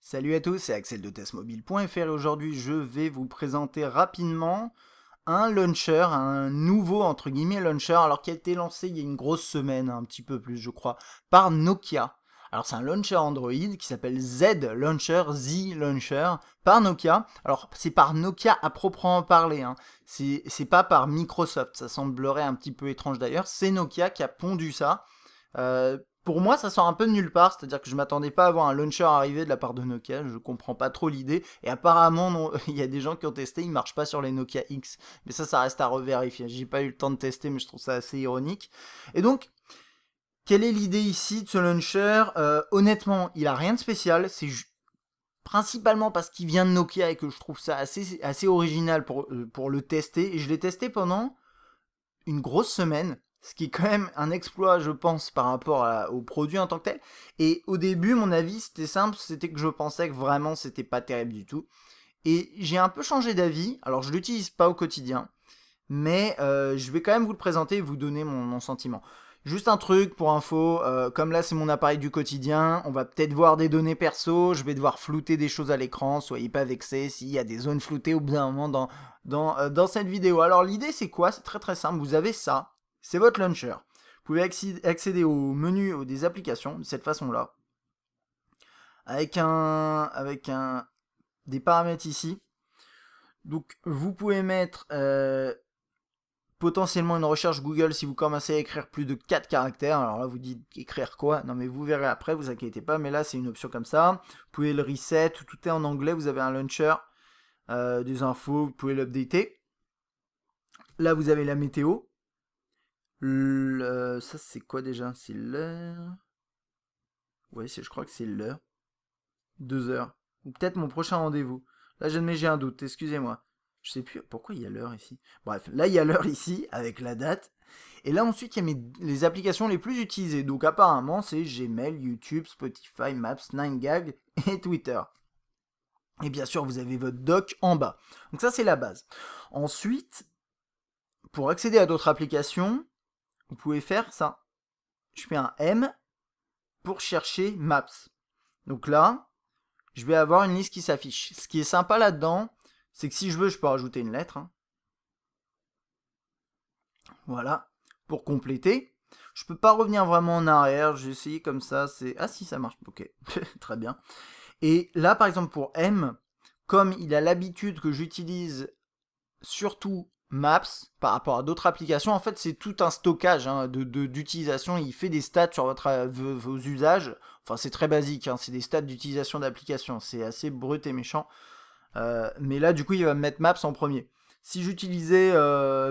Salut à tous, c'est Axel de testmobile.fr et aujourd'hui je vais vous présenter rapidement un launcher, un nouveau entre guillemets launcher, alors qui a été lancé il y a une grosse semaine, un petit peu plus je crois, par Nokia. Alors c'est un launcher Android qui s'appelle Z Launcher, par Nokia. Alors c'est par Nokia à proprement parler, hein. C'est pas par Microsoft, ça semblerait un petit peu étrange d'ailleurs, c'est Nokia qui a pondu ça. Pour moi, ça sort un peu de nulle part, c'est-à-dire que je m'attendais pas à voir un launcher arriver de la part de Nokia, je comprends pas trop l'idée, et apparemment, non, il y a des gens qui ont testé, il marche pas sur les Nokia X, mais ça reste à revérifier, j'ai pas eu le temps de tester, mais je trouve ça assez ironique. Et donc, quelle est l'idée ici de ce launcher? Honnêtement, il a rien de spécial, c'est principalement parce qu'il vient de Nokia et que je trouve ça assez original pour le tester, et je l'ai testé pendant une grosse semaine, ce qui est quand même un exploit, je pense, par rapport au produit en tant que tel. Et au début, mon avis, c'était simple, c'était que je pensais que vraiment, c'était pas terrible du tout. Et j'ai un peu changé d'avis, alors je l'utilise pas au quotidien, mais je vais quand même vous le présenter et vous donner mon sentiment. Juste un truc pour info, comme là c'est mon appareil du quotidien, on va peut-être voir des données perso, je vais devoir flouter des choses à l'écran, soyez pas vexés s'il y a des zones floutées au bout d'un moment dans cette vidéo. Alors l'idée c'est quoi? C'est très très simple, vous avez ça, c'est votre launcher. Vous pouvez accéder au menu des applications de cette façon-là, avec des paramètres ici. Donc vous pouvez mettre potentiellement une recherche Google si vous commencez à écrire plus de 4 caractères. Alors là, vous dites écrire quoi? Non, mais vous verrez après, vous inquiétez pas. Mais là, c'est une option comme ça. Vous pouvez le reset, tout est en anglais. Vous avez un launcher, des infos, vous pouvez l'updater. Là, vous avez la météo. Ça, c'est quoi déjà? C'est l'heure. Ouais, je crois que c'est l'heure. 2 heures. Ou peut-être mon prochain rendez-vous. Là, j'ai un doute, excusez-moi. Je sais plus pourquoi il y a l'heure ici. Bref, là, il y a l'heure ici, avec la date. Et là, ensuite, il y a les applications les plus utilisées. Donc, apparemment, c'est Gmail, YouTube, Spotify, Maps, 9gag et Twitter. Et bien sûr, vous avez votre doc en bas. Donc, ça, c'est la base. Ensuite, pour accéder à d'autres applications, vous pouvez faire ça. Je fais un M pour chercher Maps. Donc là, je vais avoir une liste qui s'affiche. Ce qui est sympa là-dedans, c'est que si je veux, je peux rajouter une lettre. Hein. Voilà, pour compléter. Je peux pas revenir vraiment en arrière, j'ai essayé comme ça, c'est... Ah si, ça marche, ok, très bien. Et là, par exemple, pour M, comme il a l'habitude que j'utilise surtout Maps par rapport à d'autres applications, en fait, c'est tout un stockage hein, d'utilisation. Il fait des stats sur vos usages. Enfin, c'est très basique, hein, c'est des stats d'utilisation d'application. C'est assez brut et méchant. Mais là, du coup, il va me mettre Maps en premier. Si j'utilisais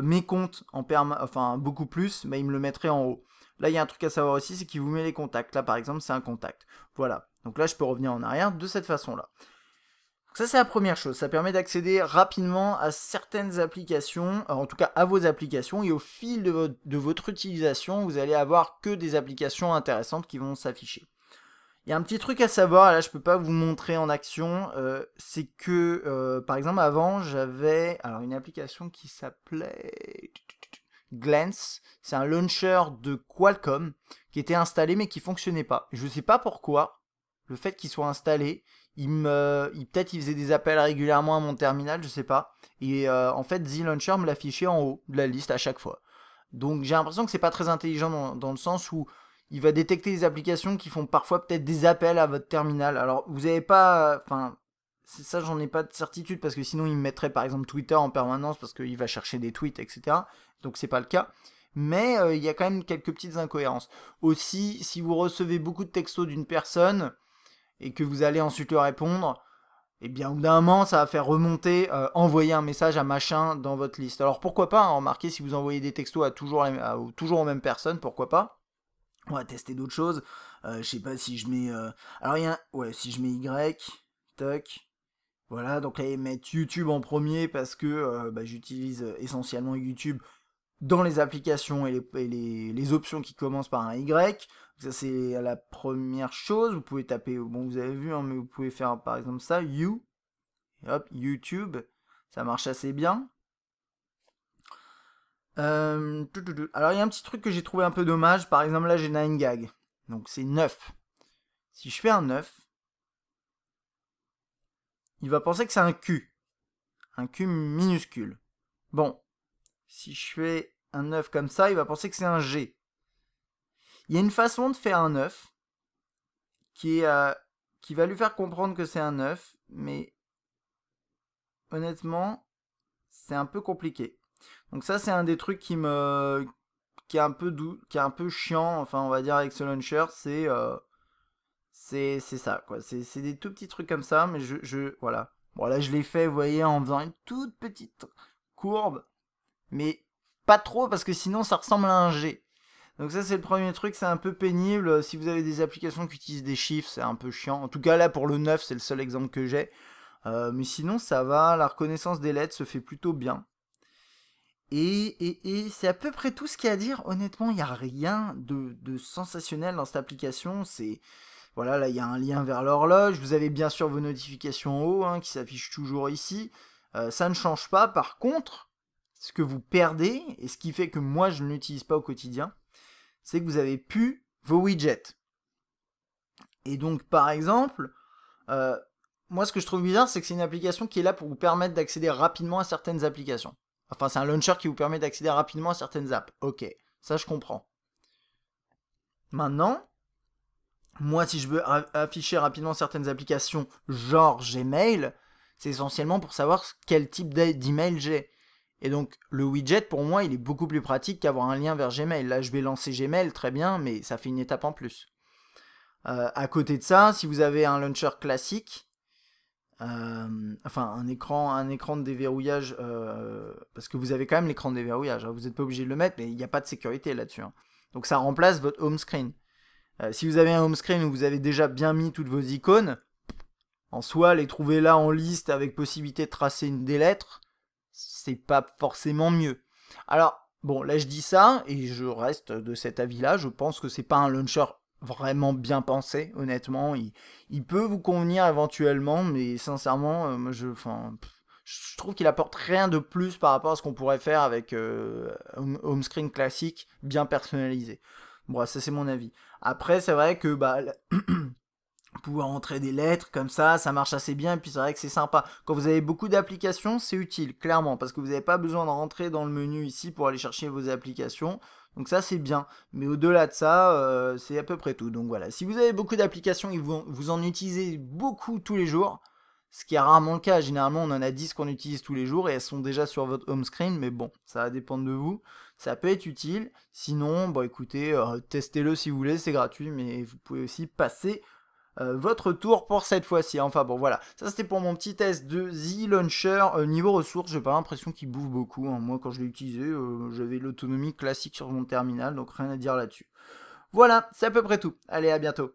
mes comptes enfin beaucoup plus, bah, il me le mettrait en haut. Là, il y a un truc à savoir aussi, c'est qu'il vous met les contacts. Là, par exemple, c'est un contact. Voilà. Donc là, je peux revenir en arrière de cette façon-là. Ça, c'est la première chose. Ça permet d'accéder rapidement à certaines applications, en tout cas à vos applications, et au fil de votre utilisation, vous allez avoir que des applications intéressantes qui vont s'afficher. Il y a un petit truc à savoir, là je peux pas vous montrer en action, c'est que par exemple avant j'avais alors une application qui s'appelait Glance, c'est un launcher de Qualcomm qui était installé mais qui fonctionnait pas. Je sais pas pourquoi, le fait qu'il soit installé, peut-être il faisait des appels régulièrement à mon terminal, je sais pas. Et en fait Z Launcher me l'affichait en haut de la liste à chaque fois. Donc j'ai l'impression que c'est pas très intelligent dans le sens où il va détecter des applications qui font parfois peut-être des appels à votre terminal. Alors, vous n'avez pas... Enfin, c'est ça, j'en ai pas de certitude, parce que sinon, il me mettrait par exemple Twitter en permanence, parce qu'il va chercher des tweets, etc. Donc, c'est pas le cas. Mais il y a quand même quelques petites incohérences. Aussi, si vous recevez beaucoup de textos d'une personne, et que vous allez ensuite lui répondre, et bien, au bout d'un moment, ça va faire remonter, envoyer un message à machin dans votre liste. Alors, pourquoi pas, hein, remarquez, si vous envoyez des textos à toujours aux mêmes personnes, pourquoi pas. On va tester d'autres choses. Je sais pas si je mets... Alors, il y a ouais, si je mets Y, toc. Voilà, donc là, mettre YouTube en premier parce que j'utilise essentiellement YouTube dans les applications et les options qui commencent par un Y. Ça, c'est la première chose. Vous pouvez taper... Bon, vous avez vu, hein, mais vous pouvez faire par exemple ça, hop, YouTube. Ça marche assez bien. Alors, il y a un petit truc que j'ai trouvé un peu dommage. Par exemple, là, j'ai 9gag. Donc, c'est 9. Si je fais un 9, il va penser que c'est un Q minuscule. Bon, si je fais un 9 comme ça, il va penser que c'est un G. Il y a une façon de faire un 9 qui va lui faire comprendre que c'est un 9, mais honnêtement, c'est un peu compliqué. Donc ça, c'est un des trucs qui est un peu doux, qui est un peu chiant, enfin on va dire avec ce launcher, c'est ça quoi. C'est des tout petits trucs comme ça, mais voilà. Bon là je l'ai fait, vous voyez, en faisant une toute petite courbe, mais pas trop parce que sinon ça ressemble à un G. Donc ça c'est le premier truc, c'est un peu pénible. Si vous avez des applications qui utilisent des chiffres, c'est un peu chiant. En tout cas là pour le 9, c'est le seul exemple que j'ai. Mais sinon ça va, la reconnaissance des lettres se fait plutôt bien. Et c'est à peu près tout ce qu'il y a à dire. Honnêtement, il n'y a rien de sensationnel dans cette application. Voilà, là il y a un lien vers l'horloge. Vous avez bien sûr vos notifications en haut, hein, qui s'affichent toujours ici. Ça ne change pas. Par contre, ce que vous perdez, et ce qui fait que moi je ne l'utilise pas au quotidien, c'est que vous avez plus vos widgets. Et donc par exemple, moi ce que je trouve bizarre, c'est que c'est une application qui est là pour vous permettre d'accéder rapidement à certaines applications. Enfin, c'est un launcher qui vous permet d'accéder rapidement à certaines apps. Ok, ça je comprends. Maintenant, moi si je veux afficher rapidement certaines applications, genre Gmail, c'est essentiellement pour savoir quel type d'email j'ai. Et donc le widget pour moi il est beaucoup plus pratique qu'avoir un lien vers Gmail. Là je vais lancer Gmail, très bien, mais ça fait une étape en plus. À côté de ça, si vous avez un launcher classique, enfin un écran de déverrouillage, parce que vous avez quand même l'écran de déverrouillage, hein, vous n'êtes pas obligé de le mettre, mais il n'y a pas de sécurité là-dessus. Hein. Donc ça remplace votre home screen. Si vous avez un home screen où vous avez déjà bien mis toutes vos icônes, en soi, les trouver là en liste avec possibilité de tracer des lettres, c'est pas forcément mieux. Alors, bon, là je dis ça, et je reste de cet avis-là, je pense que c'est pas un launcher vraiment bien pensé, honnêtement. Il peut vous convenir éventuellement, mais sincèrement, moi je trouve qu'il apporte rien de plus par rapport à ce qu'on pourrait faire avec home screen classique bien personnalisé. Bon, ça c'est mon avis. Après, c'est vrai que pouvoir entrer des lettres comme ça marche assez bien, et puis c'est vrai que c'est sympa. Quand vous avez beaucoup d'applications, c'est utile, clairement, parce que vous n'avez pas besoin de rentrer dans le menu ici pour aller chercher vos applications. Donc ça c'est bien, mais au-delà de ça, c'est à peu près tout. Donc voilà, si vous avez beaucoup d'applications et vous en utilisez beaucoup tous les jours, ce qui est rarement le cas, généralement on en a 10 qu'on utilise tous les jours et elles sont déjà sur votre home screen, mais bon, ça va dépendre de vous. Ça peut être utile, sinon, bon écoutez, testez-le si vous voulez, c'est gratuit, mais vous pouvez aussi passer votre tour pour cette fois-ci. Enfin bon voilà, ça c'était pour mon petit test de The Launcher. Niveau ressources, j'ai pas l'impression qu'il bouffe beaucoup. Hein. Moi quand je l'ai utilisé, j'avais l'autonomie classique sur mon terminal, donc rien à dire là-dessus. Voilà, c'est à peu près tout. Allez, à bientôt.